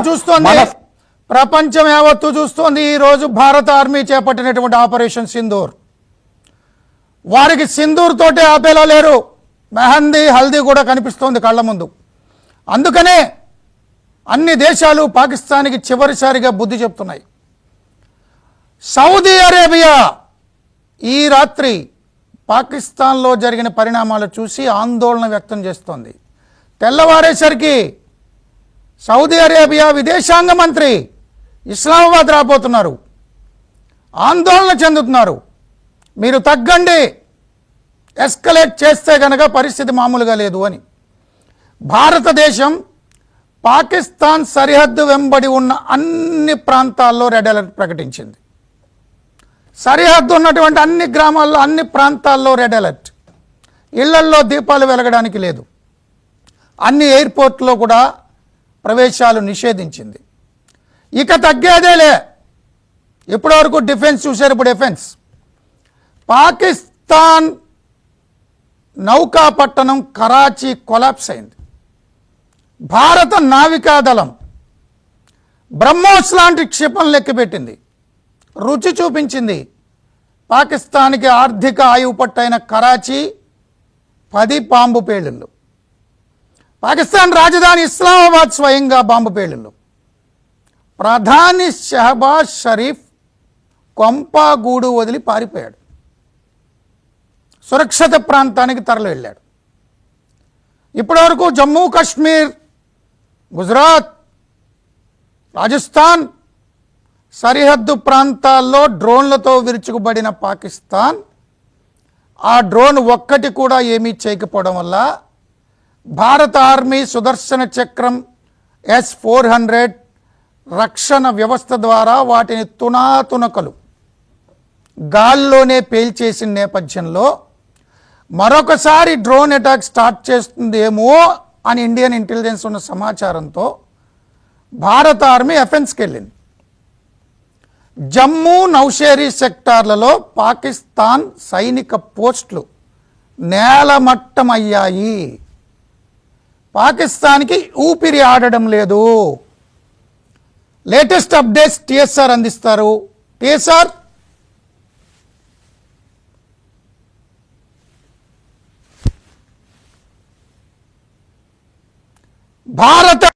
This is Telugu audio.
చూస్తోంది, ప్రపంచం యావత్తు చూస్తోంది. ఈ రోజు భారత ఆర్మీ చేపట్టినటువంటి ఆపరేషన్ సింధూర్. వారికి సింధూర్ తోటే ఆపేలా లేరు, మెహందీ హల్దీ కూడా కనిపిస్తోంది కళ్ళ ముందు. అందుకనే అన్ని దేశాలు పాకిస్తాన్కి చివరిసారిగా బుద్ధి చెప్తున్నాయి. సౌదీ అరేబియా ఈ రాత్రి పాకిస్తాన్లో జరిగిన పరిణామాలు చూసి ఆందోళన వ్యక్తం చేస్తోంది. తెల్లవారేసరికి సౌదీ అరేబియా విదేశాంగ మంత్రి ఇస్లామాబాద్ రాబోతున్నారు, ఆందోళన చెందుతున్నారు. మీరు తగ్గండి, ఎస్కలేట్ చేస్తే కనుక పరిస్థితి మామూలుగా లేదు అని. భారతదేశం పాకిస్తాన్ సరిహద్దు వెంబడి ఉన్న అన్ని ప్రాంతాల్లో రెడ్ అలర్ట్ ప్రకటించింది. సరిహద్దు ఉన్నటువంటి అన్ని గ్రామాల్లో అన్ని ప్రాంతాల్లో రెడ్ అలర్ట్. ఇళ్లల్లో దీపాలు వెలగడానికి లేదు. అన్ని ఎయిర్పోర్ట్లో కూడా ప్రవేశాలు నిషేధించింది. ఇక తగ్గేదేలే. ఇప్పటివరకు డిఫెన్స్ చూశారు, ఇప్పుడు డిఫెన్స్. పాకిస్తాన్ నౌకాపట్టణం కరాచీ కొలాప్స్ అయింది. భారత నావికాదళం బ్రహ్మోస్ లాంటి క్షిపణులు లెక్కపెట్టింది, రుచి చూపించింది. పాకిస్తాన్కి ఆర్థిక ఆయువు పట్టైన కరాచీ 10 బాంబు పేలుళ్ళు. పాకిస్తాన్ రాజధాని ఇస్లామాబాద్ స్వయంగా బాంబు పేలుళ్ళు. ప్రధాని షహబాజ్ షరీఫ్ కొంపాగూడు వదిలి పారిపోయాడు, సురక్షిత ప్రాంతానికి తరలి వెళ్ళాడు. ఇప్పటివరకు జమ్మూ కాశ్మీర్, గుజరాత్, రాజస్థాన్ సరిహద్దు ప్రాంతాల్లో డ్రోన్లతో విరుచుకుపడిన పాకిస్తాన్ ఆ డ్రోన్ ఒక్కటి కూడా ఏమీ చేయకపోవడం వల్ల భారత ఆర్మీ సుదర్శన చక్రం S-400 రక్షణ వ్యవస్థ ద్వారా వాటిని తునాతునకలు గాల్లోనే పేల్చేసిన నేపథ్యంలో మరొకసారి డ్రోన్ అటాక్ స్టార్ట్ చేస్తుందేమో అని ఇండియన్ ఇంటెలిజెన్స్ ఉన్న సమాచారంతో భారత ఆర్మీ అఫెన్స్కి వెళ్ళింది. జమ్మూ నౌషేరీ సెక్టార్లలో పాకిస్తాన్ సైనిక పోస్టులు నేలమట్టమయ్యాయి. పాకిస్తాన్కి ఊపిరి ఆడడం లేదు. లేటెస్ట్ అప్డేట్స్ TSR అందిస్తారు. TSR, భారత